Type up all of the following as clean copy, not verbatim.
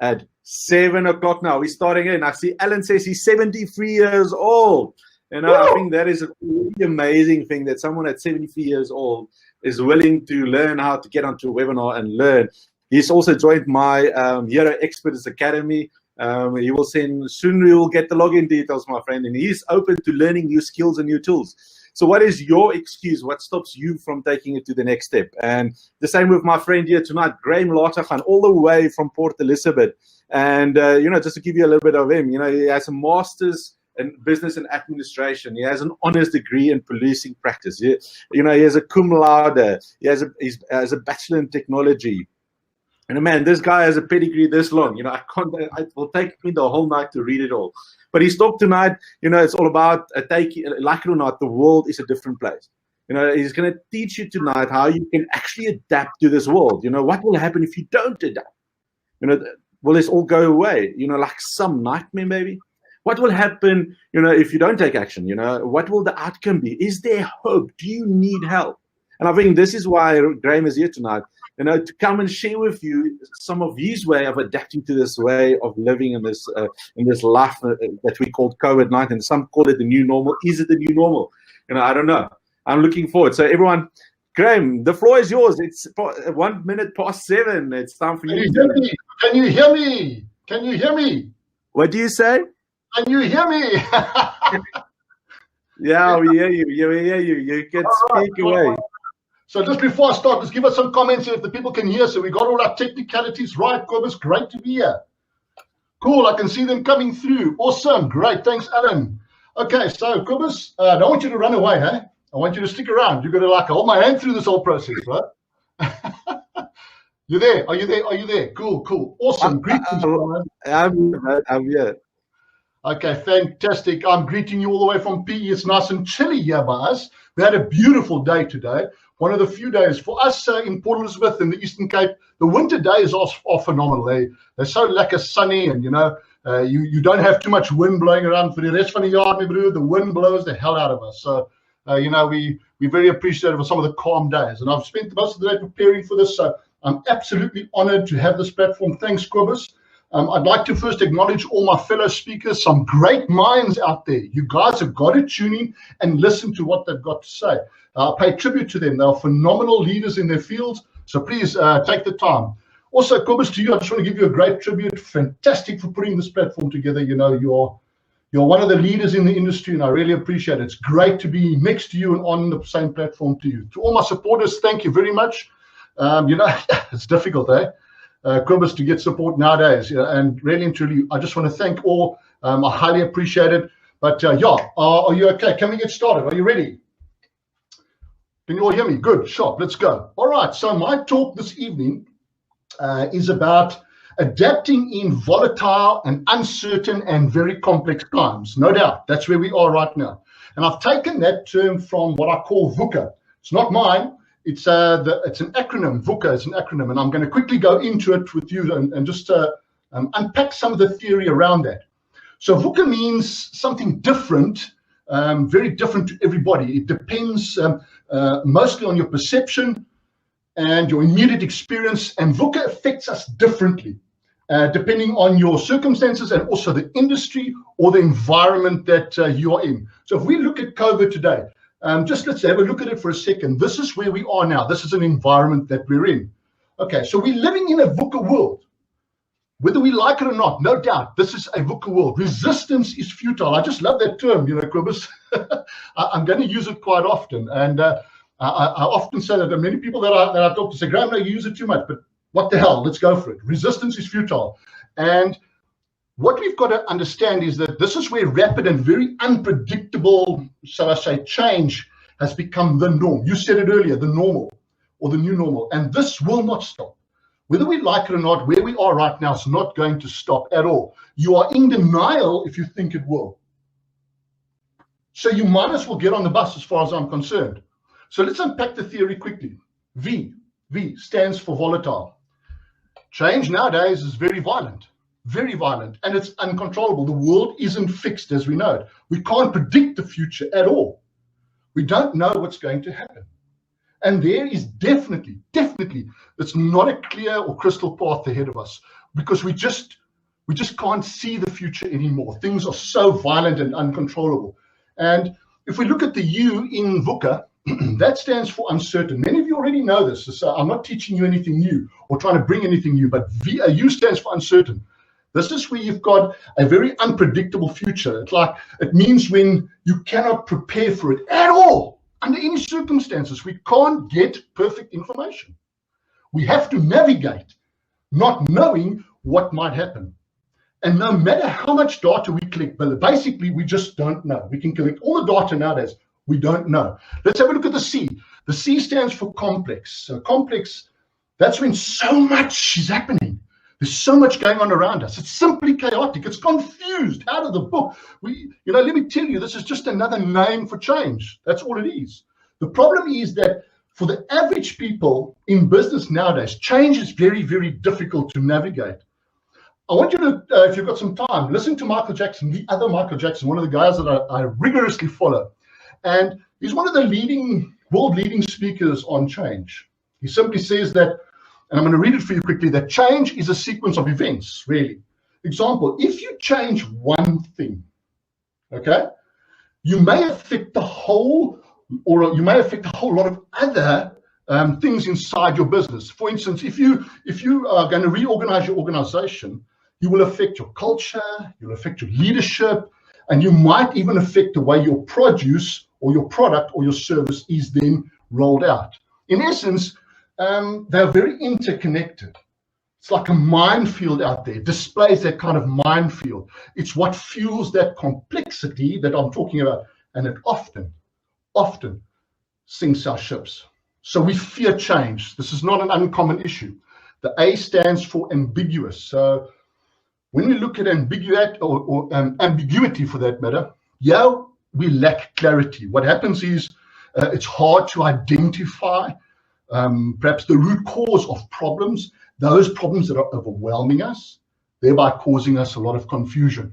at 7 o'clock now. We're starting in. I see Alan says he's 73 years old. I think that is a really amazing thing that someone at 73 years old is willing to learn how to get onto a webinar and learn. He's also joined my Hero Experts Academy. He will send, soon we will get the login details, my friend, and he's open to learning new skills and new tools. So what is your excuse? What stops you from taking it to the next step? And the same with my friend here tonight, Graeme Lategan, all the way from Port Elizabeth. And, just to give you a little bit of him, he has a master's in business and administration. He has an honors degree in policing practice. He has a cum laude. He has a bachelor in technology. And man, this guy has a pedigree this long. It will take me the whole night to read it all. But his talk tonight, it's all about taking, like it or not, the world is a different place. He's going to teach you tonight how you can actually adapt to this world. What will happen if you don't adapt? Will this all go away? Like some nightmare maybe? What will happen, if you don't take action? What will the outcome be? Is there hope? Do you need help? And I think this is why Graeme is here tonight, to come and share with you some of his way of adapting to this way of living in this life that we call COVID-19. Some call it the new normal. Is it the new normal? I don't know. I'm looking forward. So everyone, Graeme, the floor is yours. It's 1 minute past 7. It's time for you. Can you hear me? Can you hear me? What do you say? Can you hear me? Yeah, we hear you. We hear you. You can speak away. So just before I start, just give us some comments if the people can hear. So we got all our technicalities right. Cobus, great to be here. Cool, I can see them coming through. Awesome, great. Thanks, Alan. Okay, so Cobus, I don't want you to run away, eh? I want you to stick around. You're going to hold my hand through this whole process, right? You there? Are you there? Are you there? Cool. Awesome. Greetings. I'm here. Okay, fantastic. I'm greeting you all the way from PE. It's nice and chilly here by us. We had a beautiful day today. One of the few days for us in Port Elizabeth in the Eastern Cape. The winter days are phenomenal. They're so lekker sunny, and you don't have too much wind blowing around for the rest of the yard. The wind blows the hell out of us. So we're very appreciative of some of the calm days. And I've spent most of the day preparing for this, so I'm absolutely honored to have this platform. Thanks, Cobus. I'd like to first acknowledge all my fellow speakers, some great minds out there. You guys have got to tune in and listen to what they've got to say. Pay tribute to them. They're phenomenal leaders in their fields, so please take the time. Also, Cobus, to you, I just want to give you a great tribute. Fantastic for putting this platform together. You're one of the leaders in the industry, and I really appreciate it. It's great to be next to you and on the same platform to you. To all my supporters, thank you very much. It's difficult, Cobus, to get support nowadays, and really and truly, I just want to thank all. I highly appreciate it. But are you okay? Can we get started? Are you ready? Can you all hear me? Good, sharp. Let's go. All right. So my talk this evening is about adapting in volatile and uncertain and very complex times. No doubt, that's where we are right now. And I've taken that term from what I call VUCA. It's not mine. It's an acronym. VUCA is an acronym, and I'm going to quickly go into it with you and just unpack some of the theory around that. So VUCA means something different, very different to everybody. It depends mostly on your perception and your immediate experience, and VUCA affects us differently depending on your circumstances and also the industry or the environment that you are in. So if we look at COVID today, just let's have a look at it for a second. This is where we are now. This is an environment that we're in. Okay, so we're living in a VUCA world. Whether we like it or not, no doubt, this is a VUCA world. Resistance is futile. I just love that term, Cobus. I'm going to use it quite often. And I often say that there are many people that I talk to say, Graeme, no, you use it too much, but what the hell, let's go for it. Resistance is futile. And what we've got to understand is that this is where rapid and very unpredictable, shall I say, change has become the norm. You said it earlier, the normal or the new normal. And this will not stop. Whether we like it or not, where we are right now is not going to stop at all. You are in denial if you think it will. So you might as well get on the bus as far as I'm concerned. So let's unpack the theory quickly. V stands for volatile. Change nowadays is very violent, and it's uncontrollable. The world isn't fixed as we know it. We can't predict the future at all. We don't know what's going to happen. And there is definitely, it's not a clear or crystal path ahead of us. because we just can't see the future anymore. Things are so violent and uncontrollable. And if we look at the U in VUCA, that stands for uncertain. Many of you already know this, so I'm not teaching you anything new or trying to bring anything new, but U stands for uncertain. This is where you've got a very unpredictable future. It means when you cannot prepare for it at all, under any circumstances. We can't get perfect information. We have to navigate, not knowing what might happen. And no matter how much data we collect, basically we just don't know. We can collect all the data nowadays. We don't know. Let's have a look at the C. The C stands for complex. So complex, that's when so much is happening. There's so much going on around us. It's simply chaotic. It's confused, out of the book. Let me tell you, this is just another name for change. That's all it is. The problem is that for the average people in business nowadays, change is very, very difficult to navigate. I want you to, if you've got some time, listen to Michael Jackson, the other Michael Jackson, one of the guys that I rigorously follow. And he's one of the world leading speakers on change. He simply says that, and I'm going to read it for you quickly, that change is a sequence of events, really. Example, if you change one thing, okay, you may affect the whole, or you may affect a whole lot of other things inside your business. For instance, if you are going to reorganize your organization, you will affect your culture, you'll affect your leadership, and you might even affect the way your produce or your product or your service is then rolled out. In essence, they're very interconnected. It's like a minefield out there. It displays that kind of minefield. It's what fuels that complexity that I'm talking about, and it often sinks our ships. So we fear change. This is not an uncommon issue. The A stands for ambiguous. So when we look at ambiguity or ambiguity for that matter, we lack clarity. What happens is it's hard to identify perhaps the root cause of problems, those problems that are overwhelming us, thereby causing us a lot of confusion.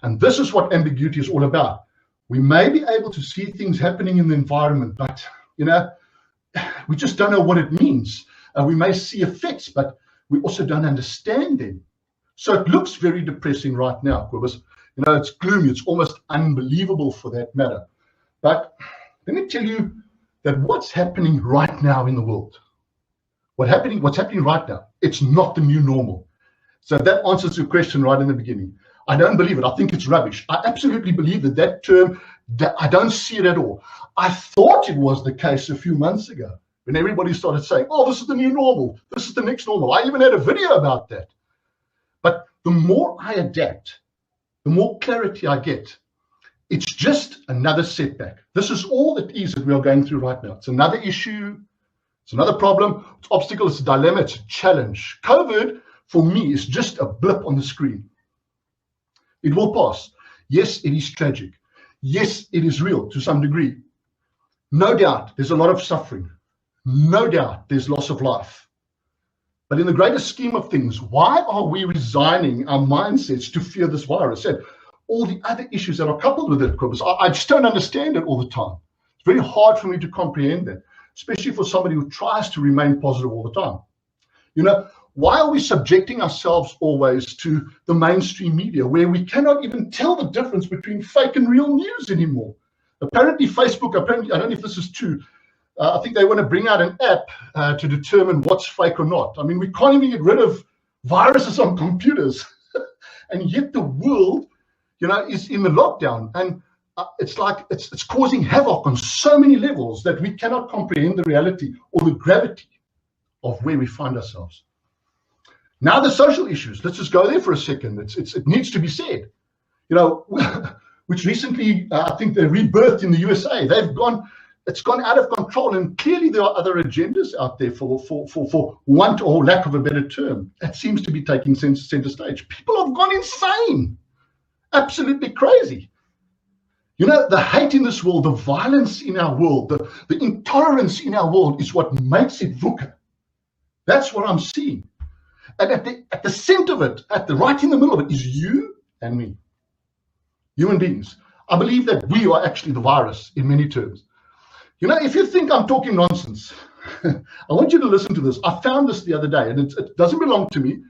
And this is what ambiguity is all about. We may be able to see things happening in the environment, but we just don't know what it means. We may see effects, but we also don't understand them. So it looks very depressing right now, Cobus. It's gloomy. It's almost unbelievable for that matter. But let me tell you that what's happening right now in the world, what's happening right now, it's not the new normal. So that answers your question right in the beginning. I don't believe it. I think it's rubbish. I absolutely believe that term, I don't see it at all. I thought it was the case a few months ago when everybody started saying, oh, this is the new normal. This is the next normal. I even had a video about that. But the more I adapt, the more clarity I get. It's just another setback. This is all it is that we are going through right now. It's another issue. It's another problem. It's an obstacle. It's a dilemma. It's a challenge. COVID, for me, is just a blip on the screen. It will pass. Yes, it is tragic. Yes, it is real to some degree. No doubt, there's a lot of suffering. No doubt, there's loss of life. But in the greater scheme of things, why are we resigning our mindsets to fear this virus and all the other issues that are coupled with it, Cobus? I just don't understand it all the time. It's very hard for me to comprehend that, especially for somebody who tries to remain positive all the time. Why are we subjecting ourselves always to the mainstream media where we cannot even tell the difference between fake and real news anymore? Apparently Facebook, I don't know if this is true, I think they want to bring out an app to determine what's fake or not. I mean, we can't even get rid of viruses on computers. And yet the world, is in the lockdown. And it's like it's causing havoc on so many levels that we cannot comprehend the reality or the gravity of where we find ourselves. Now the social issues, let's just go there for a second. It needs to be said, which recently, I think they rebirthed in the USA. It's gone out of control, and clearly there are other agendas out there for want or lack of a better term. That seems to be taking center stage. People have gone insane, absolutely crazy. The hate in this world, the violence in our world, the intolerance in our world is what makes it VUCA. That's what I'm seeing. And at the center of it, right in the middle of it, is you and me, human beings. I believe that we are actually the virus in many terms. If you think I'm talking nonsense, I want you to listen to this. I found this the other day, and it doesn't belong to me.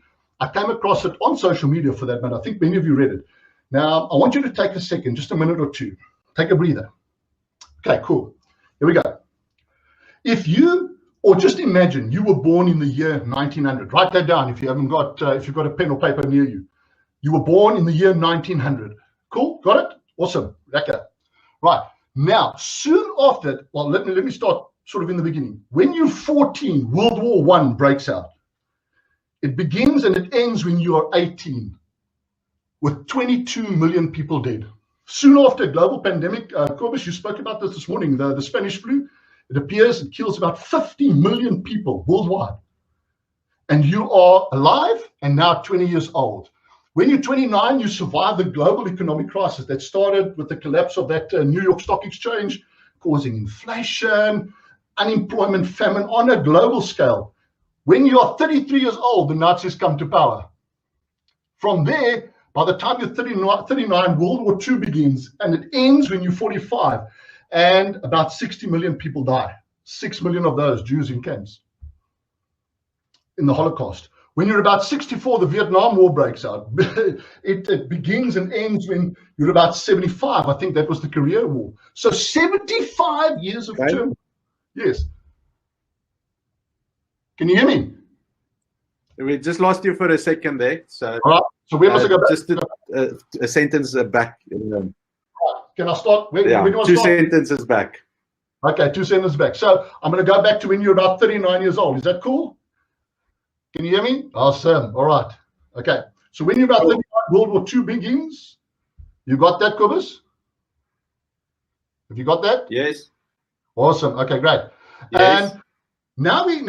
I came across it on social media for that matter. I think many of you read it. Now, I want you to take a second, just a minute or two. Take a breather. Okay, cool. Here we go. If you, or just imagine you were born in the year 1900. Write that down if you haven't got, if you've got a pen or paper near you. You were born in the year 1900. Cool, got it? Awesome, lekker. Right, now, soon after, well, let me start sort of in the beginning. When you're 14, World War I breaks out. It begins and it ends when you are 18, with 22 million people dead. Soon after, global pandemic, Cobus, you spoke about this morning, the Spanish flu. It appears it kills about 50 million people worldwide. And you are alive and now 20 years old. When you're 29, you survive the global economic crisis that started with the collapse of that New York Stock Exchange, causing inflation, unemployment, famine on a global scale. When you are 33 years old, the Nazis come to power. From there, by the time you're 39, World War II begins, and it ends when you're 45, and about 60 million people die. 6 million of those Jews in camps in the Holocaust. When you're about 64, the Vietnam War breaks out. It begins and ends when you're about 75. I think that was the Korea War. So 75 years of term. Yes. Can you hear me? We just lost you for a second there. So, all right. So where must I go back? Just a sentence back. Can I start? Two sentences back. Okay, 2 sentences back. So I'm going to go back to when you're about 39 years old. Is that cool? Can you hear me? Awesome. All right. Okay. So when you're about 39, World War II begins. You got that, Cobus? Have you got that? Yes. Awesome. Okay, great. Yes. And now we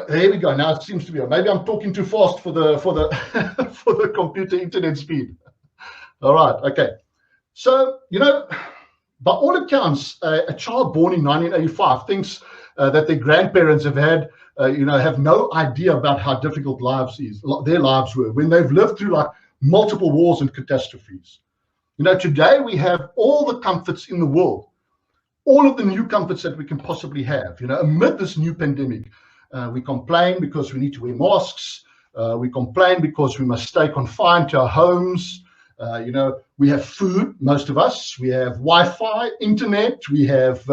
there we go. Now it seems to be. Maybe I'm talking too fast for the for the computer internet speed. All right. Okay. So by all accounts, a child born in 1985 thinks that their grandparents have had. Have no idea about how difficult their lives were when they've lived through like multiple wars and catastrophes. Today we have all the comforts in the world, all of the new comforts that we can possibly have. Amid this new pandemic, we complain because we need to wear masks. We complain because we must stay confined to our homes. We have food, most of us. We have Wi-Fi, internet. We have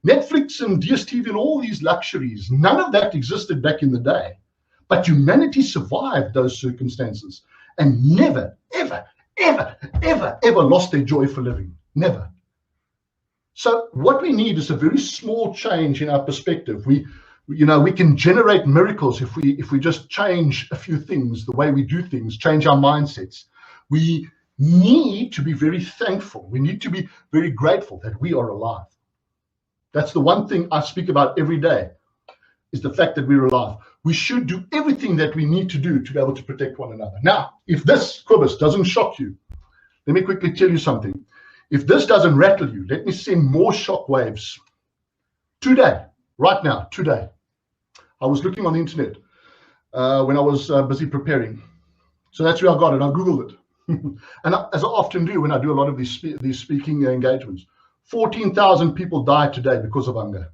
Netflix and DSTV and all these luxuries. None of that existed back in the day. But humanity survived those circumstances and never, ever, ever, ever, ever lost their joy for living. Never. So what we need is a very small change in our perspective. We can generate miracles if we just change a few things, the way we do things, change our mindsets. We need to be very thankful. We need to be very grateful that we are alive. That's the one thing I speak about every day, is the fact that we're alive. We should do everything that we need to do to be able to protect one another. Now, if this, Cobus, doesn't shock you, let me quickly tell you something. If this doesn't rattle you, let me send more shock waves. Today, right now, today, I was looking on the internet when I was busy preparing. So that's where I got it. I Googled it. And as I often do when I do a lot of these speaking engagements, 14,000 people died today because of hunger.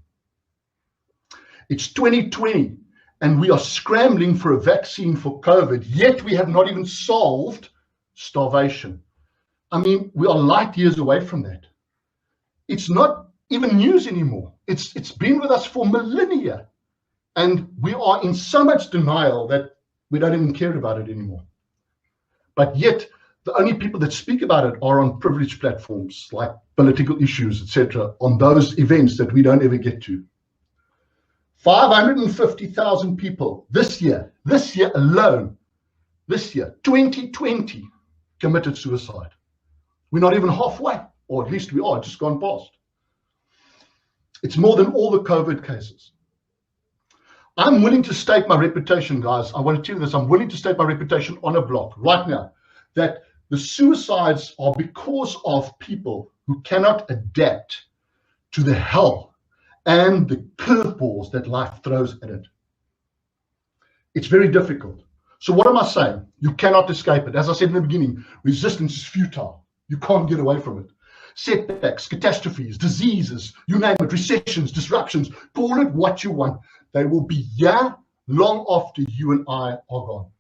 It's 2020, and we are scrambling for a vaccine for COVID, yet we have not even solved starvation. I mean, we are light years away from that. It's not even news anymore. It's been with us for millennia, and we are in so much denial that we don't even care about it anymore. But yet, the only people that speak about it are on privileged platforms like political issues, etc., on those events that we don't ever get to. 550,000 people this year alone, 2020, committed suicide. We're not even halfway, or at least we are, just gone past. It's more than all the COVID cases. I'm willing to stake my reputation, guys. I want to tell you this. I'm willing to stake my reputation on a block right now that the suicides are because of people who cannot adapt to the hell and the curveballs that life throws at it. It's very difficult. So what am I saying? You cannot escape it. As I said in the beginning, resistance is futile. You can't get away from it. Setbacks, catastrophes, diseases, you name it, recessions, disruptions, call it what you want. They will be here long after you and I are gone.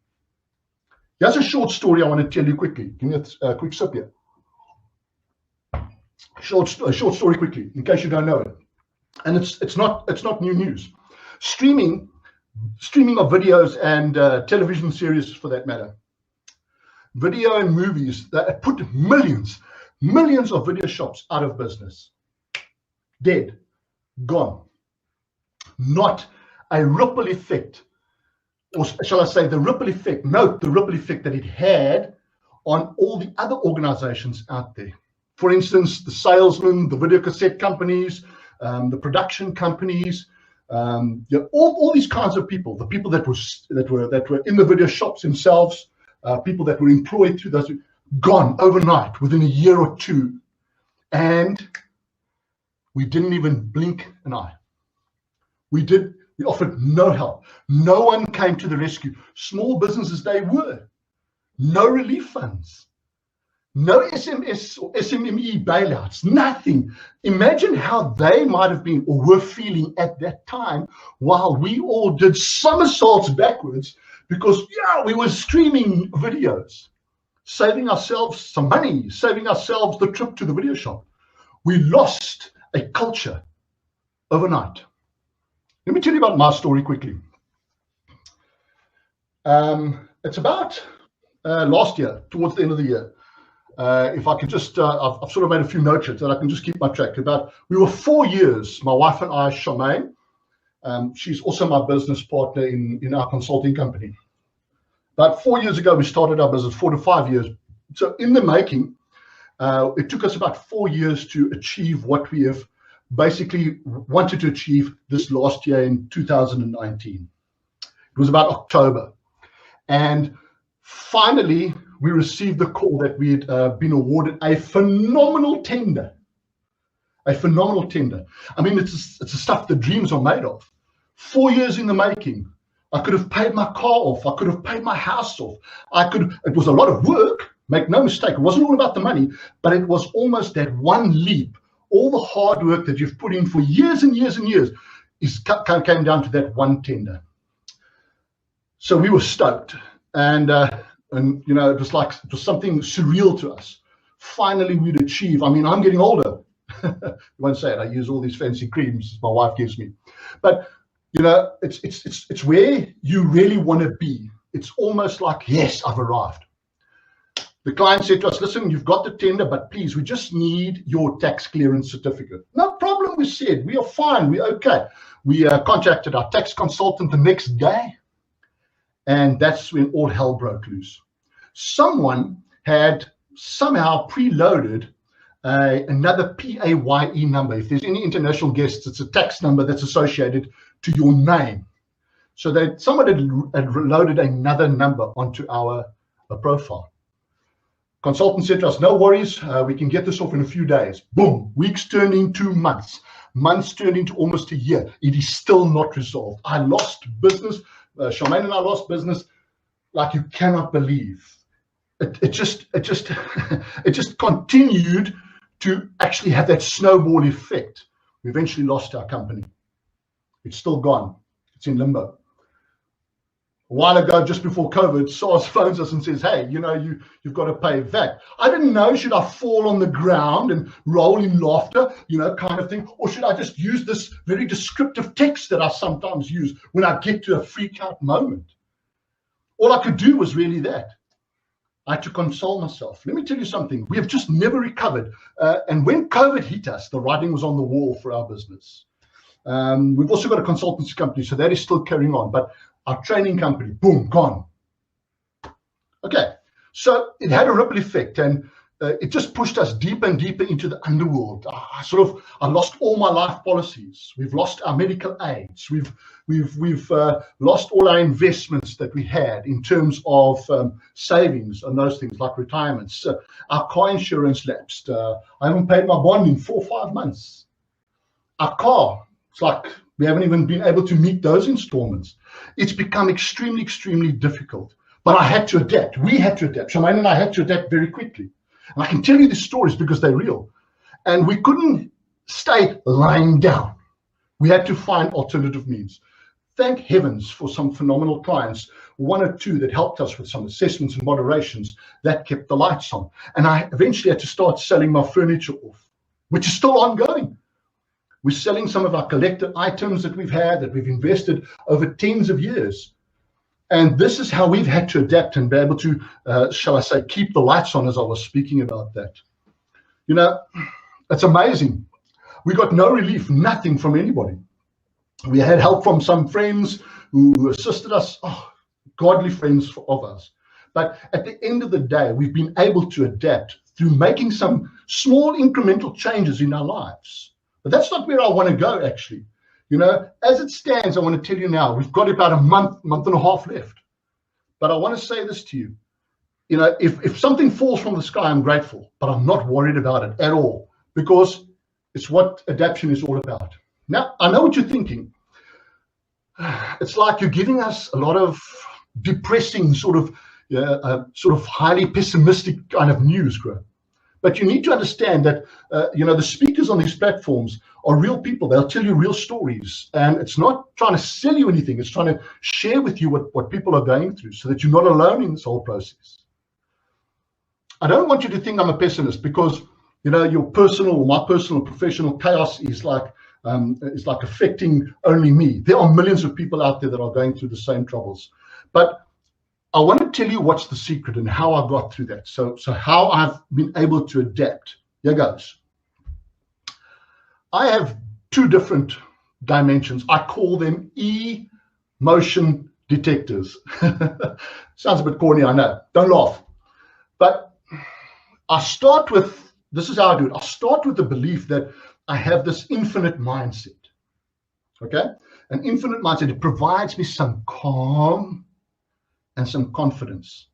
Here's a short story I want to tell you quickly. Give me a quick sip here. A short story quickly, in case you don't know it. And it's not new news. Streaming of videos and television series, for that matter. Video and movies that put millions of video shops out of business. Dead. Gone. Not a ripple effect, or shall I say the ripple effect, note the ripple effect that it had on all the other organizations out there. For instance, the salesmen, the video cassette companies, the production companies, all these kinds of people, the people that were in the video shops themselves, people that were employed through those, gone overnight within a year or two, and we didn't even blink an eye. We offered no help. No one came to the rescue. Small businesses they were. No relief funds. No SMS or SMME bailouts. Nothing. Imagine how they might have been or were feeling at that time while we all did somersaults backwards because, we were streaming videos, saving ourselves some money, saving ourselves the trip to the video shop. We lost a culture overnight. Let me tell you about my story quickly. It's about last year, towards the end of the year. If I could just, I've sort of made a few notes that I can just keep my track. We were 4 years, my wife and I, Charmaine. She's also my business partner in our consulting company. About 4 years ago, we started our business, 4 to 5 years. So in the making, it took us about 4 years to achieve what we have basically wanted to achieve this last year in 2019. It was about October. And finally, we received the call that we had been awarded a phenomenal tender. A phenomenal tender. I mean, it's the stuff the dreams are made of. 4 years in the making. I could have paid my car off. I could have paid my house off. It was a lot of work, make no mistake. It wasn't all about the money, but it was almost that one leap. All the hard work that you've put in for years and years and years came down to that one tender. So we were stoked, and it was something surreal to us. Finally, we'd achieve. I mean, I'm getting older. You won't say it. I use all these fancy creams my wife gives me, but it's where you really want to be. It's almost like, yes, I've arrived. The client said to us, listen, you've got the tender, but please, we just need your tax clearance certificate. No problem, we said. We are fine. We're okay. We contacted our tax consultant the next day, and that's when all hell broke loose. Someone had somehow preloaded another PAYE number. If there's any international guests, it's a tax number that's associated to your name. So that someone had loaded another number onto our profile. Consultant said to us, no worries, we can get this off in a few days. Boom, weeks turned into months. Months turned into almost a year. It is still not resolved. I lost business. Charmaine and I lost business like you cannot believe. It just continued to actually have that snowball effect. We eventually lost our company. It's still gone. It's in limbo. A while ago, just before COVID, SARS phones us and says, hey, you've got to pay VAT. I didn't know, should I fall on the ground and roll in laughter, kind of thing, or should I just use this very descriptive text that I sometimes use when I get to a freak out moment? All I could do was really that. I had to console myself. Let me tell you something. We have just never recovered. And when COVID hit us, the writing was on the wall for our business. We've also got a consultancy company, so that is still carrying on. But our training company, boom, gone. Okay, so it had a ripple effect, and it just pushed us deeper and deeper into the underworld. I lost all my life policies. We've lost our medical aids. We've lost all our investments that we had in terms of savings and those things like retirements. Our car insurance lapsed. I haven't paid my bond in 4 or 5 months. Our car, it's like we haven't even been able to meet those installments. It's become extremely, extremely difficult. But I had to adapt. We had to adapt. Charmaine and I had to adapt very quickly. And I can tell you these stories because they're real. And we couldn't stay lying down. We had to find alternative means. Thank heavens for some phenomenal clients one or two that helped us with some assessments and moderations that kept the lights on. And I eventually had to start selling my furniture off, which is still ongoing. We're selling some of our collected items that we've had, that we've invested over tens of years. And this is how we've had to adapt and be able to, shall I say, keep the lights on, as I was speaking about that. You know, it's amazing. We got no relief, nothing from anybody. We had help from some friends who assisted us, godly friends of us. But at the end of the day, we've been able to adapt through making some small incremental changes in our lives. But that's not where I want to go, actually. You know, as it stands, I want to tell you now, we've got about a month and a half left. But I want to say this to you. You know, if something falls from the sky, I'm grateful, but I'm not worried about it at all, because it's what adaptation is all about. Now, I know what you're thinking. It's like you're giving us a lot of depressing, sort of highly pessimistic kind of news, Graeme. But you need to understand that, you know, the speakers on these platforms are real people. They'll tell you real stories. And it's not trying to sell you anything. It's trying to share with you what people are going through so that you're not alone in this whole process. I don't want you to think I'm a pessimist, because, you know, your personal or my personal professional chaos is like affecting only me. There are millions of people out there that are going through the same troubles. But I want to tell you what's the secret and how I got through that. So how I've been able to adapt. Here goes. I have two different dimensions. I call them emotion detectors. Sounds a bit corny, I know. Don't laugh. But I start with, this is how I do it. I start with the belief that I have this infinite mindset. Okay? An infinite mindset. It provides me some calm and some confidence.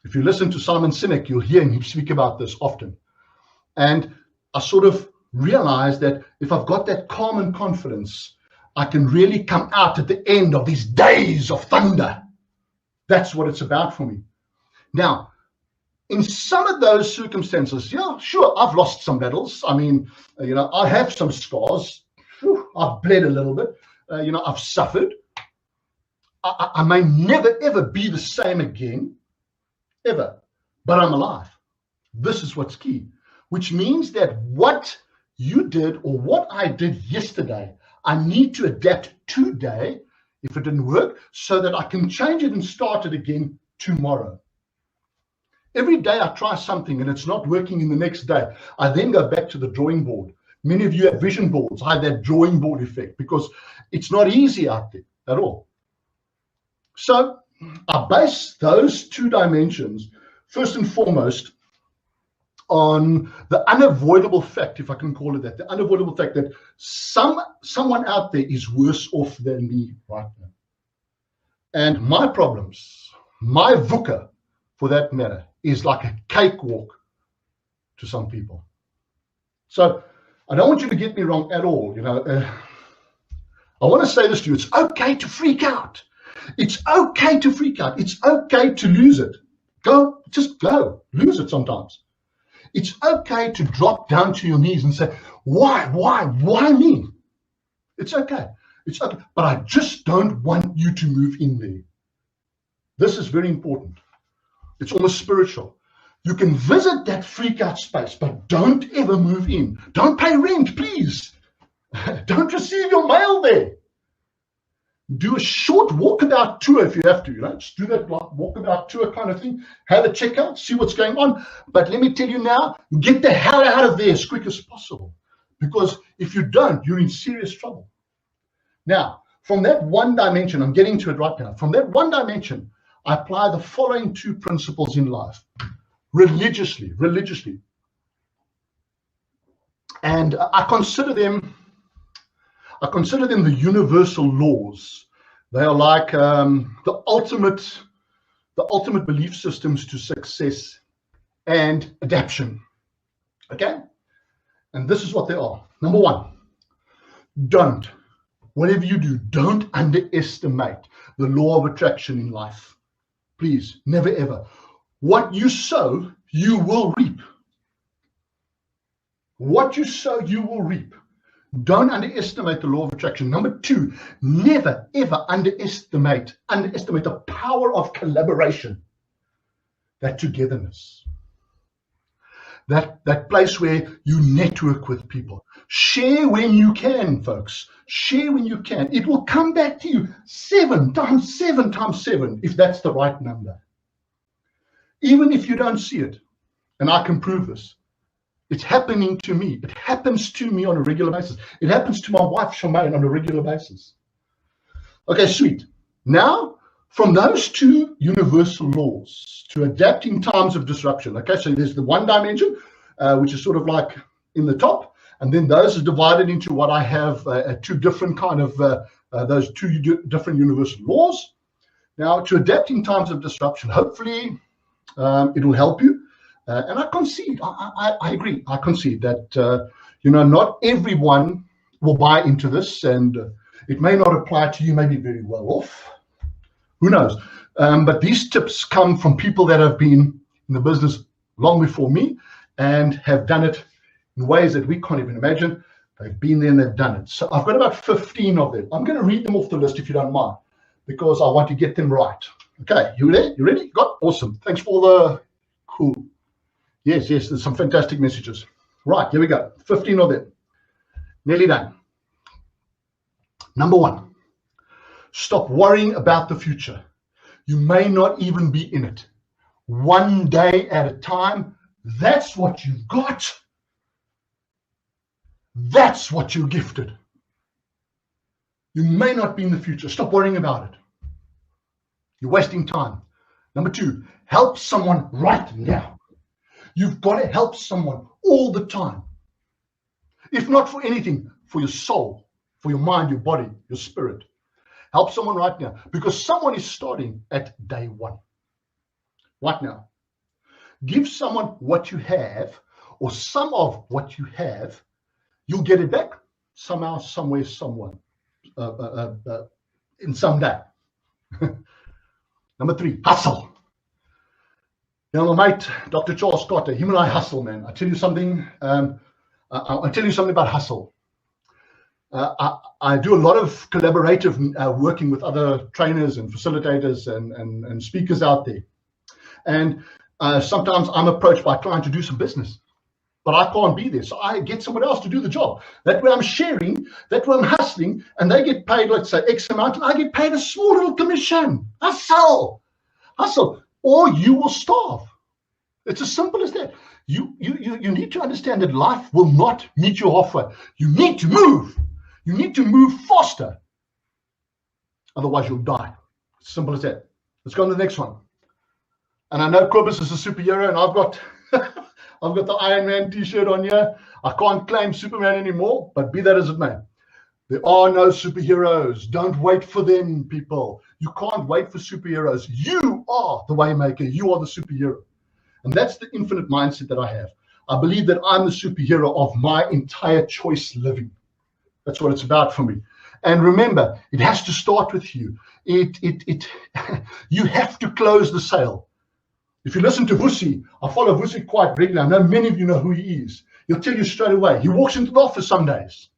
If you listen to Simon Sinek, you'll hear him speak about this often. And I sort of realized that if I've got that calm and confidence, I can really come out at the end of these days of thunder. That's what it's about for me. Now, in some of those circumstances, yeah, sure, I've lost some battles. I mean, you know, I have some scars. I've bled a little bit. You know, I've suffered. I may never, ever be the same again, ever, but I'm alive. This is what's key, which means that what you did or what I did yesterday, I need to adapt today if it didn't work, so that I can change it and start it again tomorrow. Every day I try something and it's not working in the next day, I then go back to the drawing board. Many of you have vision boards. I have that drawing board effect, because it's not easy out there at all. So I base those two dimensions, first and foremost, on the unavoidable fact, if I can call it that, the unavoidable fact that someone out there is worse off than me right now. And my problems, my VUCA, for that matter, is like a cakewalk to some people. So I don't want you to get me wrong at all. You know, I want to say this to you. It's okay to freak out. It's okay to freak out. It's okay to lose it. Just go, lose it sometimes. It's okay to drop down to your knees and say, why me? It's okay. It's okay. But I just don't want you to move in there. This is very important. It's almost spiritual. You can visit that freak out space, but don't ever move in. Don't pay rent, please. Don't receive your mail there. Do a short walkabout tour if you have to. You know, just do that walkabout tour kind of thing. Have a checkout, see what's going on. But let me tell you now, get the hell out of there as quick as possible. Because if you don't, you're in serious trouble. Now, from that one dimension, I'm getting to it right now. From that one dimension, I apply the following two principles in life. Religiously. And I consider them the universal laws. They are like the ultimate belief systems to success and adaptation. Okay? And this is what they are. Number one, whatever you do, don't underestimate the law of attraction in life. Please, never ever. What you sow, you will reap. What you sow, you will reap. Don't underestimate the law of attraction. Number 2, never, ever underestimate the power of collaboration, that togetherness, that place where you network with people. Share when you can, folks. Share when you can. It will come back to you 7 times 7 times 7, if that's the right number. Even if you don't see it, and I can prove this. It's happening to me. It happens to me on a regular basis. It happens to my wife, Shemaine, on a regular basis. Okay, sweet. Now, from those 2 universal laws to adapting times of disruption. Okay, so there's the one dimension, which is sort of like in the top, and then those are divided into what I have 2 different kind of those 2 different universal laws. Now, to adapt in times of disruption, hopefully it will help you. And I concede, I agree, I concede that, not everyone will buy into this, and it may not apply to you, maybe very well off. Who knows? But these tips come from people that have been in the business long before me and have done it in ways that we can't even imagine. They've been there and they've done it. So I've got about 15 of them. I'm going to read them off the list if you don't mind, because I want to get them right. Okay, you there? You ready? Got? Awesome. Thanks for the cool. Yes, there's some fantastic messages. Right, here we go. 15 of them. Nearly done. Number 1, stop worrying about the future. You may not even be in it. One day at a time, that's what you've got. That's what you're gifted. You may not be in the future. Stop worrying about it. You're wasting time. Number 2, help someone right now. You've got to help someone all the time. If not for anything, for your soul, for your mind, your body, your spirit. Help someone right now, because someone is starting at day 1. Right now. Give someone what you have, or some of what you have. You'll get it back somehow, somewhere, someone, in some day. Number 3, hustle. My mate, Dr. Charles Cotter, him and I hustle, man. I'll tell you something. I'll tell you something about hustle. I do a lot of collaborative working with other trainers and facilitators and speakers out there. And sometimes I'm approached by a client to do some business, but I can't be there. So I get someone else to do the job. That way I'm sharing, that way I'm hustling, and they get paid, let's say, X amount, and I get paid a small little commission. Hustle. Or you will starve. It's as simple as that. You need to understand that life will not meet you halfway. You need to move. You need to move faster. Otherwise, you'll die. Simple as that. Let's go on to the next one. And I know Cobus is a superhero, and I've got the Iron Man t-shirt on here. I can't claim Superman anymore, but be that as it may. There are no superheroes. Don't wait for them, people. You can't wait for superheroes. You are the waymaker. You are the superhero. And that's the infinite mindset that I have. I believe that I'm the superhero of my entire choice living. That's what it's about for me. And remember, it has to start with you. You have to close the sale. If you listen to Vusi, I follow Vusi quite regularly. I know many of you know who he is. He'll tell you straight away. He walks into the office some days,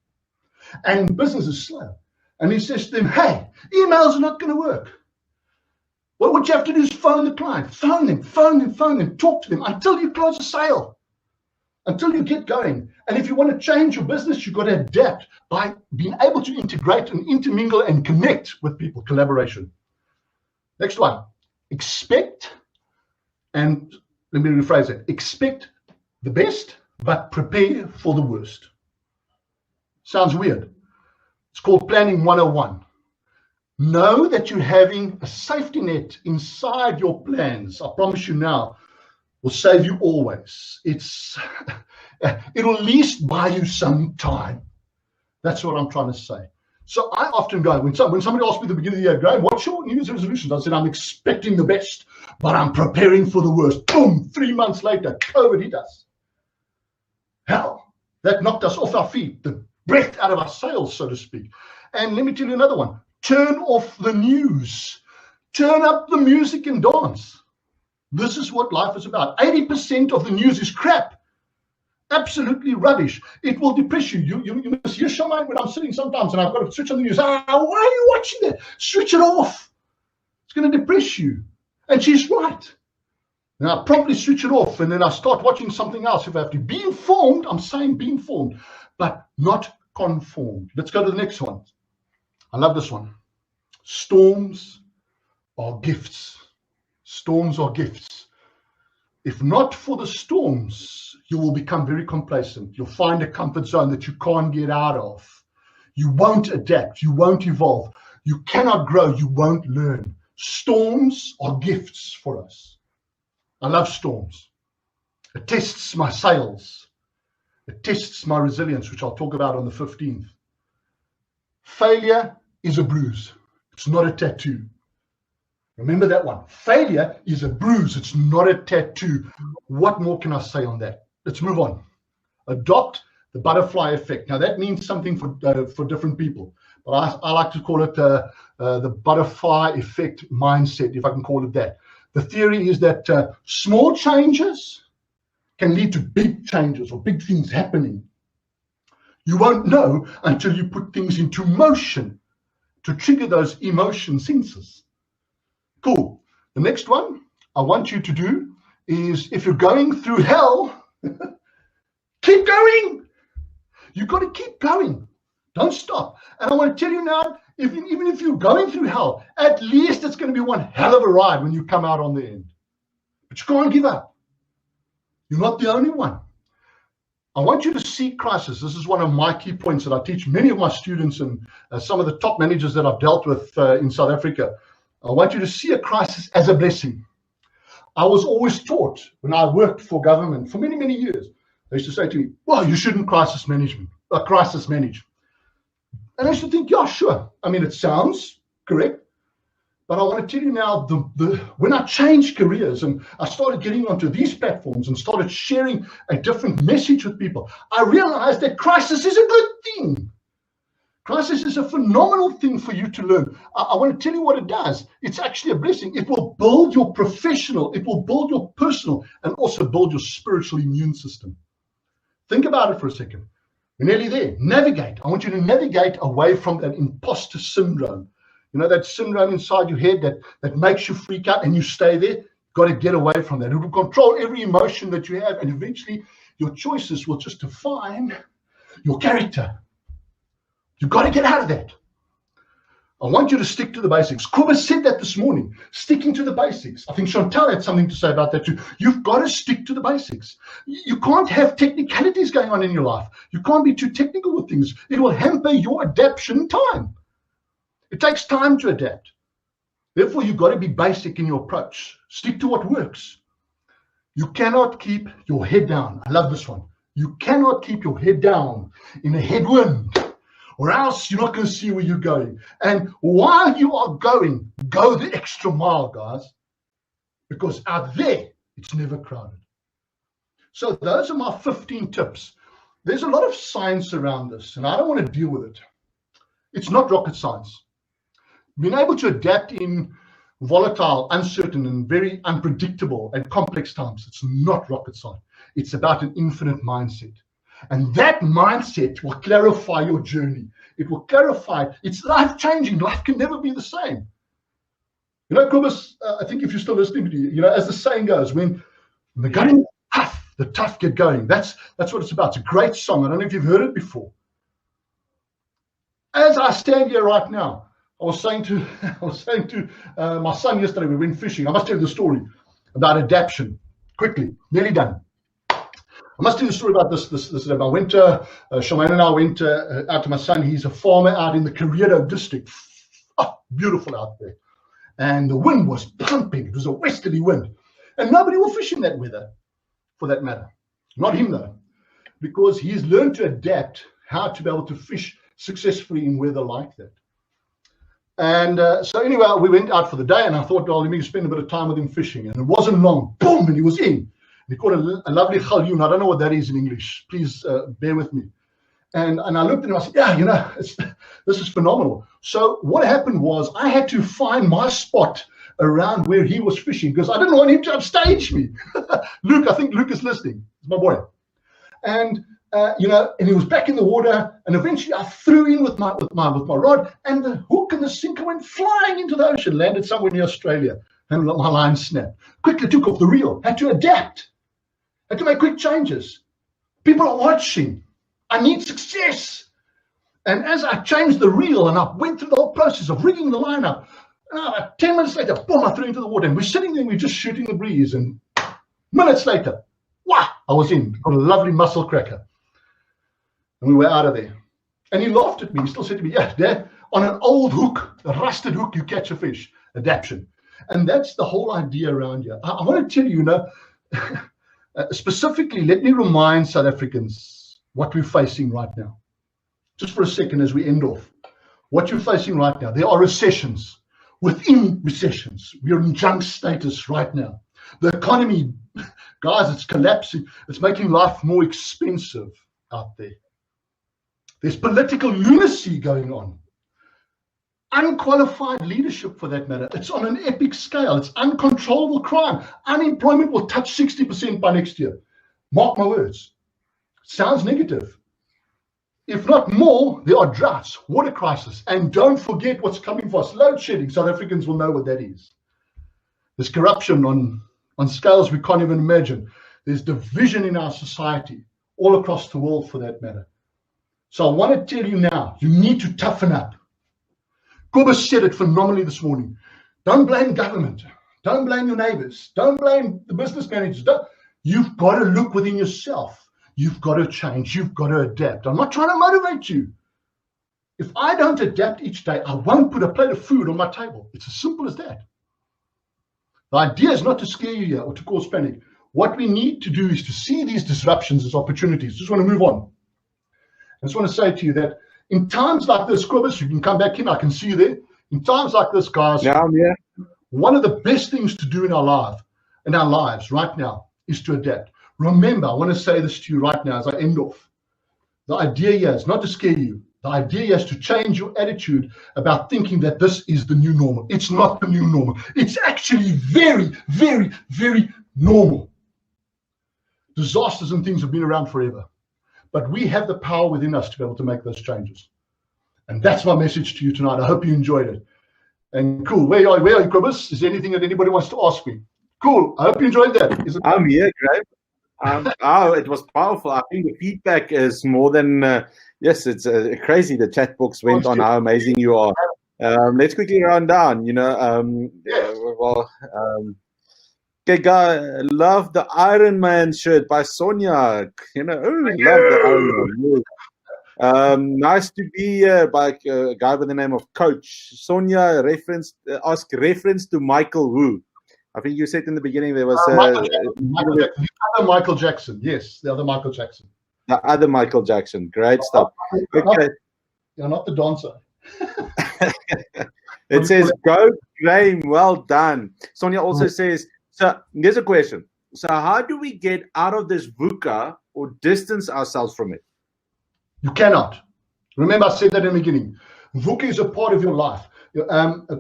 and business is slow. And he says to them, hey, emails are not going to work. Well, what you have to do is phone the client. Phone them, talk to them until you close the sale, until you get going. And if you want to change your business, you've got to adapt by being able to integrate and intermingle and connect with people, collaboration. Next one, expect, and let me rephrase it, expect the best, but prepare for the worst. Sounds weird. It's called Planning 101. Know that you're having a safety net inside your plans. I promise you now, will save you always. It'll at least buy you some time. That's what I'm trying to say. So I often go, when somebody asks me at the beginning of the year, Graeme, what's your New Year's resolutions? I said, I'm expecting the best, but I'm preparing for the worst. Boom, 3 months later, COVID hit us. Hell, that knocked us off our feet, the breath out of our sails, so to speak. And let me tell you another one. Turn off the news. Turn up the music and dance. This is what life is about. 80% of the news is crap. Absolutely rubbish. It will depress you. You must hear someone when I'm sitting sometimes and I've got to switch on the news. Why are you watching that? Switch it off. It's going to depress you. And she's right. And I promptly switch it off, and then I start watching something else. If I have to be informed, I'm saying be informed, but not conformed. Let's go to the next one. I love this one. Storms are gifts. Storms are gifts. If not for the storms, you will become very complacent. You'll find a comfort zone that you can't get out of. You won't adapt. You won't evolve. You cannot grow. You won't learn. Storms are gifts for us. I love storms. It tests my sails. It tests my resilience, which I'll talk about on the 15th. Failure is a bruise. It's not a tattoo. Remember that one. Failure is a bruise. It's not a tattoo. What more can I say on that? Let's move on. Adopt the butterfly effect. Now, that means something for different people. But I like to call it the butterfly effect mindset, if I can call it that. The theory is that small changes can lead to big changes or big things happening. You won't know until you put things into motion to trigger those emotion sensors. Cool. The next one I want you to do is, if you're going through hell, keep going. You've got to keep going. Don't stop. And I want to tell you now, even if you're going through hell, at least it's going to be one hell of a ride when you come out on the end. But you can't give up. You're not the only one. I want you to see crisis. This is one of my key points that I teach many of my students and some of the top managers that I've dealt with in South Africa. I want you to see a crisis as a blessing. I was always taught when I worked for government for many, many years, they used to say to me, well, you shouldn't crisis manage. And I used to think, yeah, sure. I mean, it sounds correct. But I want to tell you now, when I changed careers and I started getting onto these platforms and started sharing a different message with people, I realized that crisis is a good thing. Crisis is a phenomenal thing for you to learn. I want to tell you what it does. It's actually a blessing. It will build your professional, it will build your personal, and also build your spiritual immune system. Think about it for a second. We're nearly there. Navigate. I want you to navigate away from that imposter syndrome. You know, that syndrome inside your head that makes you freak out and you stay there. You've got to get away from that. It will control every emotion that you have, and eventually your choices will just define your character. You've got to get out of that. I want you to stick to the basics. Cobus said that this morning, sticking to the basics. I think Chantal had something to say about that too. You've got to stick to the basics. You can't have technicalities going on in your life. You can't be too technical with things. It will hamper your adaptation time. It takes time to adapt. Therefore, you've got to be basic in your approach. Stick to what works. You cannot keep your head down. I love this one. You cannot keep your head down in a headwind, or else you're not going to see where you're going. And while you are going, go the extra mile, guys, because out there, it's never crowded. So those are my 15 tips. There's a lot of science around this, and I don't want to deal with it. It's not rocket science. Being able to adapt in volatile, uncertain, and very unpredictable and complex times, it's not rocket science. It's about an infinite mindset. And that mindset will clarify your journey. It will clarify. It's life-changing. Life can never be the same. You know, Cobus, I think if you're still listening to you know, as the saying goes, when the going is tough, the tough get going. That's what it's about. It's a great song. I don't know if you've heard it before. As I stand here right now, I was saying to my son yesterday, we went fishing. I must tell you the story about adaptation. Quickly, nearly done. I must tell you a story about this. I went to, Shemaine and I went out to my son. He's a farmer out in the Karedo district. Oh, beautiful out there. And the wind was pumping. It was a westerly wind. And nobody will fish in that weather, for that matter. Not him, though. Because he's learned to adapt how to be able to fish successfully in weather like that. And so anyway, we went out for the day, and I thought, well, let me spend a bit of time with him fishing. And it wasn't long. Boom, and he was in. He caught a lovely galjoen. I don't know what that is in English. Please bear with me. And I looked at him. I said, yeah, you know, this is phenomenal. So what happened was I had to find my spot around where he was fishing because I didn't want him to upstage me. Luke, I think Luke is listening. It's my boy. and and he was back in the water, and eventually I threw in with my rod, and the hook and the sinker went flying into the ocean, landed somewhere near Australia, and my line snapped. Quickly took off the reel, had to adapt, had to make quick changes. People are watching. I need success. And as I changed the reel and I went through the whole process of rigging the line up, 10 minutes later, boom, I threw into the water, and we're sitting there, we're just shooting the breeze, and minutes later, wow, I was in. Got a lovely muscle cracker. And we were out of there. And he laughed at me. He still said to me, yeah, Dad, on an old hook, a rusted hook, you catch a fish. Adaptation. And that's the whole idea around here. I want to tell you, specifically, let me remind South Africans what we're facing right now. Just for a second as we end off. What you're facing right now. There are recessions. Within recessions. We're in junk status right now. The economy, guys, it's collapsing. It's making life more expensive out there. There's political lunacy going on. Unqualified leadership, for that matter. It's on an epic scale. It's uncontrollable crime. Unemployment will touch 60% by next year. Mark my words. Sounds negative. If not more, there are droughts, water crisis, and don't forget what's coming for us. Load shedding. South Africans will know what that is. There's corruption on scales we can't even imagine. There's division in our society, all across the world for that matter. So I want to tell you now, you need to toughen up. Cobus said it phenomenally this morning. Don't blame government. Don't blame your neighbors. Don't blame the business managers. You've got to look within yourself. You've got to change. You've got to adapt. I'm not trying to motivate you. If I don't adapt each day, I won't put a plate of food on my table. It's as simple as that. The idea is not to scare you here or to cause panic. What we need to do is to see these disruptions as opportunities. Just want to move on. I just want to say to you that in times like this, Cobus, you can come back in. I can see you there. In times like this, guys, one of the best things to do in our lives right now is to adapt. Remember, I want to say this to you right now as I end off. The idea here is not to scare you. The idea here is to change your attitude about thinking that this is the new normal. It's not the new normal. It's actually very, very, very normal. Disasters and things have been around forever. But we have the power within us to be able to make those changes. And that's my message to you tonight. I hope you enjoyed it. And cool. Where are you, Cobus? Is there anything that anybody wants to ask me? Cool. I hope you enjoyed that. I'm here, Graeme. It was powerful. I think the feedback is more than, yes, it's crazy. The chat box went on how amazing you are. Let's quickly run down, okay, guy, love the Iron Man shirt by Sonia. Love the Iron Man. Nice to be here by a guy by the name of Coach. Sonia ask reference to Michael Wu. I think you said in the beginning there was the other Michael Jackson. Yes, the other Michael Jackson. The other Michael Jackson. Great stuff. Okay. You're not the dancer. It says, go, Graeme, well done. Sonia also says, so here's a question. So how do we get out of this VUCA or distance ourselves from it? You cannot. Remember, I said that in the beginning. VUCA is a part of your life.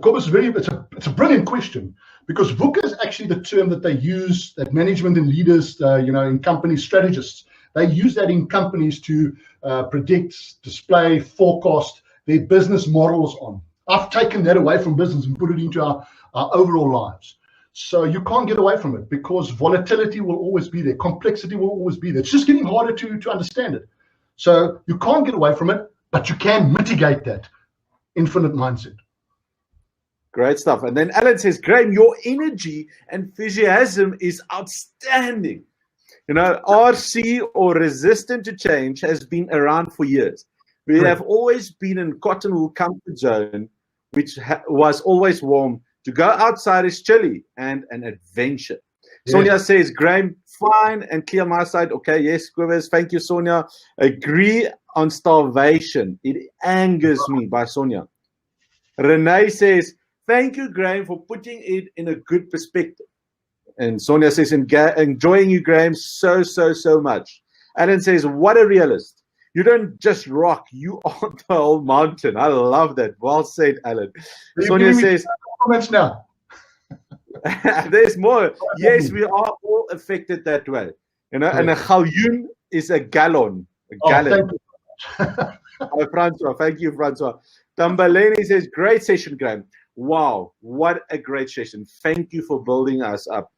Cobus, it's a brilliant question, because VUCA is actually the term that they use, that management and leaders, in companies, strategists, they use that in companies to predict, display, forecast their business models on. I've taken that away from business and put it into our overall lives. So you can't get away from it, because volatility will always be there. Complexity will always be there. It's just getting harder to understand it. So you can't get away from it, but you can mitigate that infinite mindset. Great stuff. And then Alan says, Graeme, your energy and enthusiasm is outstanding. RC, or resistant to change, has been around for years. We have always been in cotton wool comfort zone, which was always warm. To go outside is chilly and an adventure. Yes. Sonia says, Graeme, fine and clear my side. Okay, yes, Cobus, thank you, Sonia. Agree on starvation. It angers me, by Sonia. Renee says, thank you, Graeme, for putting it in a good perspective. And Sonia says, enjoying you, Graeme, so much. Alan says, what a realist. You don't just rock, you are the whole mountain. I love that. Well said, Alan. Sonia says, comments now. There's more. Yes, we are all affected that way. and a galjoen is a gallon. Thank you. Francois, thank you, Francois. Tambaleni says, great session, Graeme. Wow, what a great session. Thank you for building us up.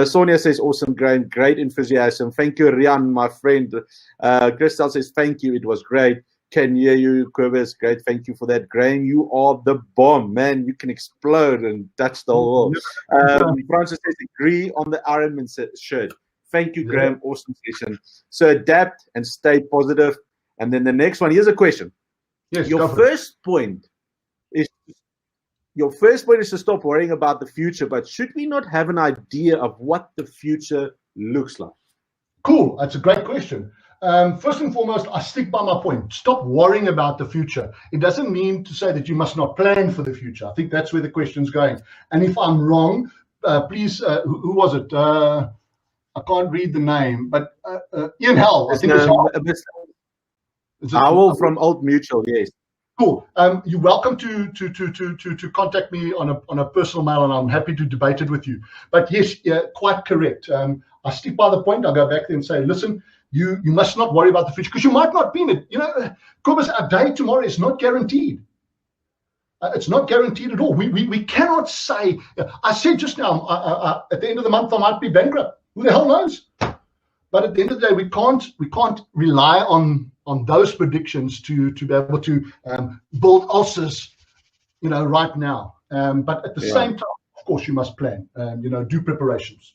Sonia says, awesome, Graeme, great enthusiasm. Thank you, Rian, my friend. Crystal says, thank you, it was great. Can hear you, Cobus, great, thank you for that. Graeme, you are the bomb, man. You can explode and touch the whole world. Francis says, agree on the Ironman shirt. Thank you, Graeme, awesome session. So adapt and stay positive. And then the next one, here's a question. Yes, your first point is to stop worrying about the future, but should we not have an idea of what the future looks like? Cool. That's a great question. First and foremost, I stick by my point. Stop worrying about the future. It doesn't mean to say that you must not plan for the future. I think that's where the question's going. And if I'm wrong, please, who was it? I can't read the name, but Ian Howell. I think it's Howell from Old Mutual, yes. Cool. You're welcome to contact me on a personal mail, and I'm happy to debate it with you. But yes, quite correct. I stick by the point. I'll go back there and say, listen, you must not worry about the future, because you might not be in it. You know, Cobus, our day tomorrow is not guaranteed. It's not guaranteed at all. We cannot say. I said just now, at the end of the month I might be bankrupt. Who the hell knows? But at the end of the day, we can't rely on those predictions to be able to build ulcers, right now. But at the same time, of course, you must plan. Do preparations.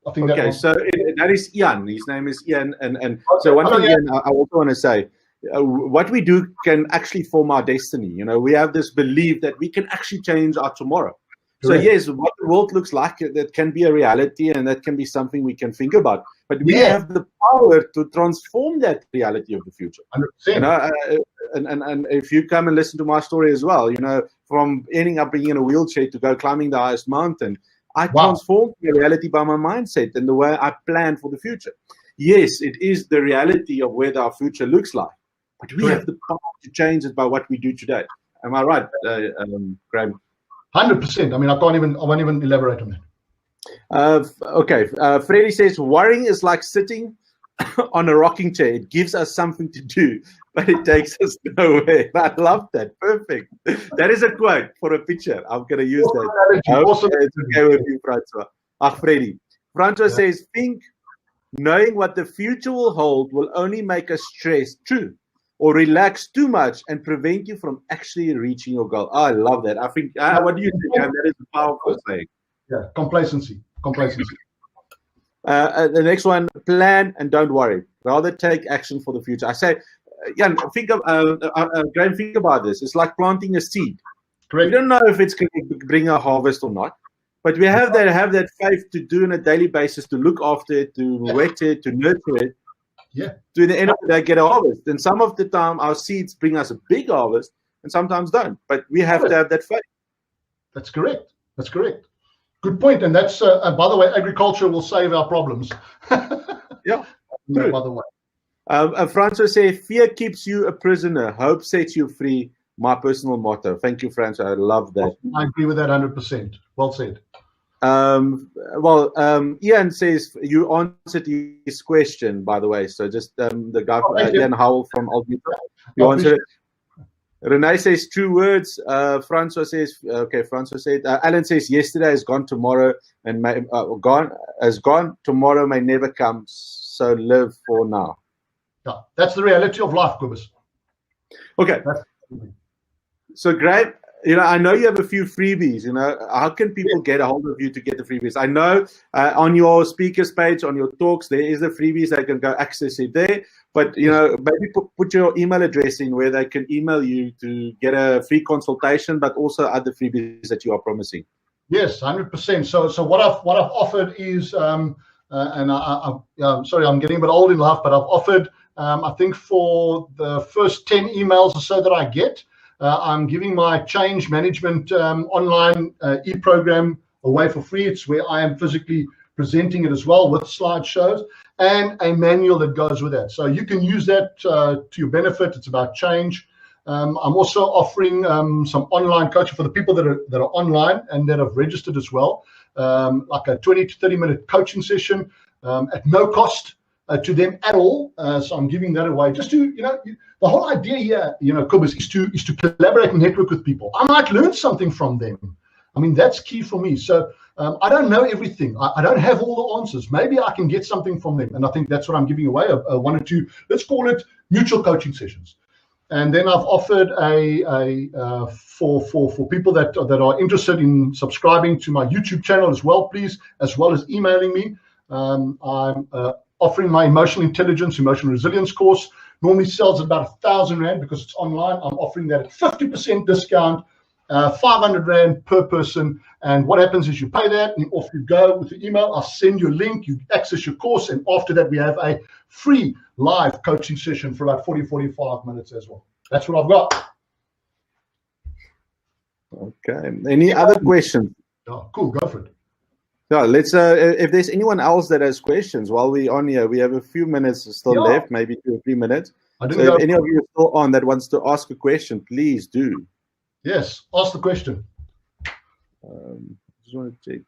I think. Okay, so that is Ian. His name is Ian, and so one thing, Ian, I also want to say, what we do can actually form our destiny. We have this belief that we can actually change our tomorrow. So yes, what the world looks like, that can be a reality, and that can be something we can think about. But we have the power to transform that reality of the future. 100%. And if you come and listen to my story as well, from ending up being in a wheelchair to go climbing the highest mountain, I transformed the reality by my mindset and the way I plan for the future. Yes, it is the reality of where our future looks like, but we have the power to change it by what we do today. Am I right, Graeme? 100%. I mean, I won't even elaborate on that. Okay. Freddie says, worrying is like sitting on a rocking chair. It gives us something to do, but it takes us nowhere. I love that. Perfect. That is a quote for a picture. I'm going to use that. Awesome. It's okay with you, Francois. Freddie. Francois says, think knowing what the future will hold will only make us stress too, or relax too much and prevent you from actually reaching your goal. I love that. I think, what do you think? That is a powerful saying. Yeah, complacency. The next one, plan and don't worry. Rather take action for the future. I say, Graeme, think about this. It's like planting a seed. Correct. We don't know if it's going to bring a harvest or not, but we have that faith to do on a daily basis, to look after it, to wet it, to nurture it. Yeah. To the end of the day, get a harvest. And some of the time, our seeds bring us a big harvest, and sometimes don't. But we have to have that faith. That's correct. Good point. And that's, by the way, agriculture will save our problems. Yeah. By the way. Francois says, fear keeps you a prisoner. Hope sets you free. My personal motto. Thank you, Francois. I love that. I agree with that 100%. Well said. Ian says you answered his question, by the way. So just the guy, Ian Howell from Old Mutual, you answered it. Renee says 2 words. Francois says, okay, Francois said, Alan says, yesterday is gone, tomorrow and gone, tomorrow may never come. So live for now. Yeah, that's the reality of life, Cobus. Okay. So Graeme, I know you have a few freebies. How can people get a hold of you to get the freebies? I know on your speakers page, on your talks, there is the freebies. They can go access it there. But, maybe put your email address in where they can email you to get a free consultation, but also other freebies that you are promising. Yes, 100%. So what I've offered is, and I'm sorry, I'm getting a bit old in life, but I've offered, I think for the first 10 emails or so that I get, I'm giving my change management online e-program away for free. It's where I am physically presenting it as well with slideshows and a manual that goes with that. So you can use that to your benefit. It's about change. I'm also offering some online coaching for the people that are online and that have registered as well, like a 20 to 30 minute coaching session at no cost. to them at all. So I'm giving that away. Just to, the whole idea here, Cobus, is to collaborate and network with people. I might learn something from them. I mean, that's key for me. So I don't know everything. I don't have all the answers. Maybe I can get something from them. And I think that's what I'm giving away, one or two, let's call it mutual coaching sessions. And then I've offered for people that are interested in subscribing to my YouTube channel as well, please, as well as emailing me. I'm offering my emotional intelligence, emotional resilience course. Normally sells at about 1,000 Rand because it's online. I'm offering that at 50% discount, 500 Rand per person. And what happens is you pay that and off you go with the email. I'll send you a link. You access your course. And after that, we have a free live coaching session for about 40-45 minutes as well. That's what I've got. Okay. Any other questions? Oh, cool. Go for it. Yeah, let's. If there's anyone else that has questions while we're on here, we have a few minutes still left, maybe 2 or 3 minutes. So if any of you are still on that wants to ask a question, please do. Yes, ask the question. Just want to check.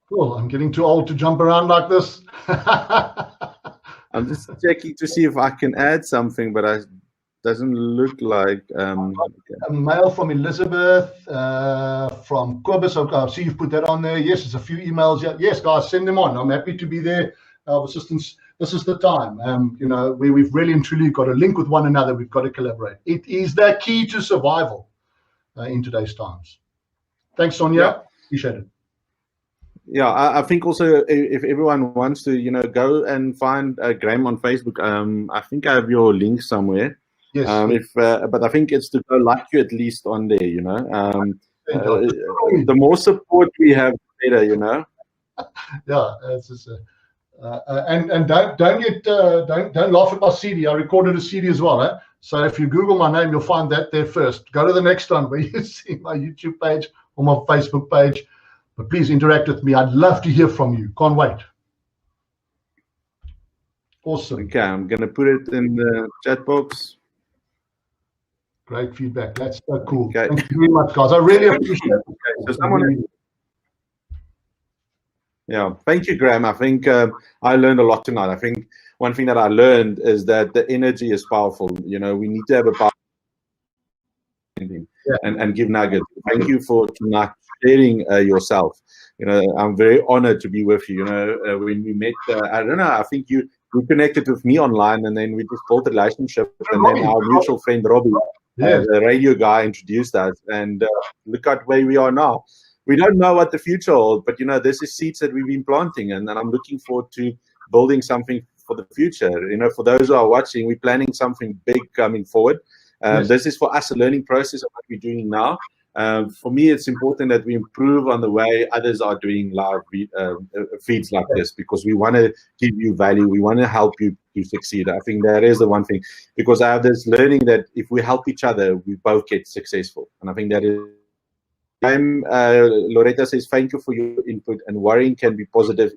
Cool. I'm getting too old to jump around like this. I'm just checking to see if I can add something, but it doesn't look like. A mail from Elizabeth, from Cobus. I see you've put that on there. Yes, there's a few emails. Yes, guys, send them on. I'm happy to be there. Assistance. This is the time. We've really and truly got to link with one another. We've got to collaborate. It is the key to survival in today's times. Thanks, Sonia. Yeah. Appreciate it. Yeah, I think also if everyone wants to, go and find Graeme on Facebook. I think I have your link somewhere. Yes. But I think it's to go like you at least on there. The more support we have, the better. Yeah, it's just. And don't laugh at my CD. I recorded a CD as well. So if you Google my name, you'll find that there first. Go to the next one where you see my YouTube page or my Facebook page. But please interact with me. I'd love to hear from you. Can't wait. Awesome. Okay, I'm going to put it in the chat box. Great feedback. That's so cool. Okay. Thank you very much, guys. I really appreciate it. Okay, so yeah, thank you, Graeme. I think I learned a lot tonight. I think one thing that I learned is that the energy is powerful. We need to have a power and give nuggets. Thank you for tonight sharing yourself. I'm very honored to be with you. When we met, I don't know, I think you connected with me online, and then we just built a relationship. And then our mutual friend Robbie, the radio guy, introduced us. And look at where we are now. We don't know what the future holds, but this is seeds that we've been planting, and I'm looking forward to building something for the future. For those who are watching, we're planning something big coming forward. This is for us a learning process of what we're doing now. For me, it's important that we improve on the way others are doing live feeds like this, because we want to give you value. We want to help you to succeed. I think that is the one thing, because I have this learning that if we help each other, we both get successful. And I think that is. Loretta says, thank you for your input, and worrying can be positive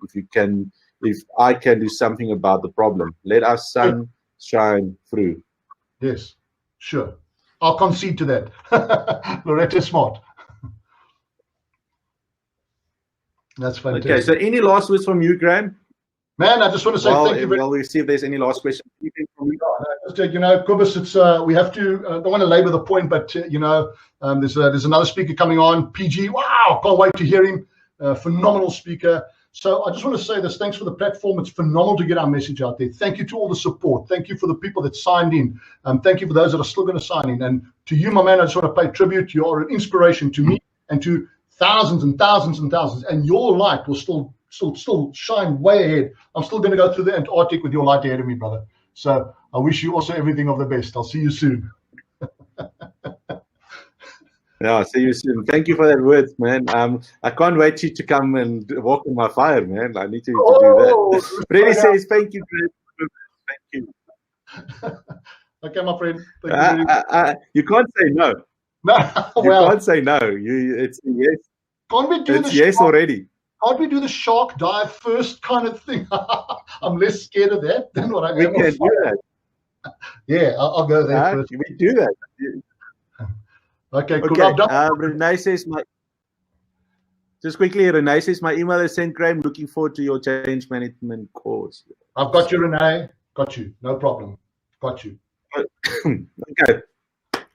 if I can do something about the problem. Let our sun shine through. Yes, sure. I'll concede to that. Loretta's smart. That's fantastic. Okay, so any last words from you, Graeme? Man, I just want to say thank you very much. Well, we'll see if there's any last question. Cobus, it's we have to. Don't want to labor the point, but there's another speaker coming on. PG, wow, can't wait to hear him. Phenomenal speaker. So I just want to say this. Thanks for the platform. It's phenomenal to get our message out there. Thank you to all the support. Thank you for the people that signed in. Thank you for those that are still going to sign in. And to you, my man, I just want to pay tribute. You are an inspiration to me and to thousands and thousands and thousands. And your light will still shine way ahead. I'm still going to go through the Antarctic with your light ahead of me, brother. So I wish you also everything of the best. I'll see you soon. Yeah, see you soon. Thank you for that words, man. I can't wait you to come and walk in my fire, man. I need to do that. Freddy says, thank you, Graeme. Thank you. Okay, my friend. You can't say no. No, you can't say no. It's a yes. Can't we do it's yes already. Can't we do the shark dive first kind of thing? I'm less scared of that than what I am. We can do that. Yeah, I'll go there first. We do that. Okay, cool. Renee says Just quickly, Renee says, my email is sent, Graeme. Looking forward to your change management course. I've got you, Renee. Got you. No problem. Got you. Okay.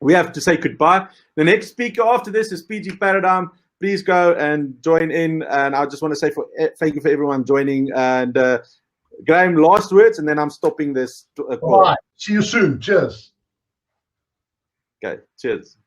We have to say goodbye. The next speaker after this is PG Paradigm. Please go and join in. And I just want to say thank you for everyone joining. And Graeme, last words, and then I'm stopping this call. All right. See you soon. Cheers. Okay. Cheers.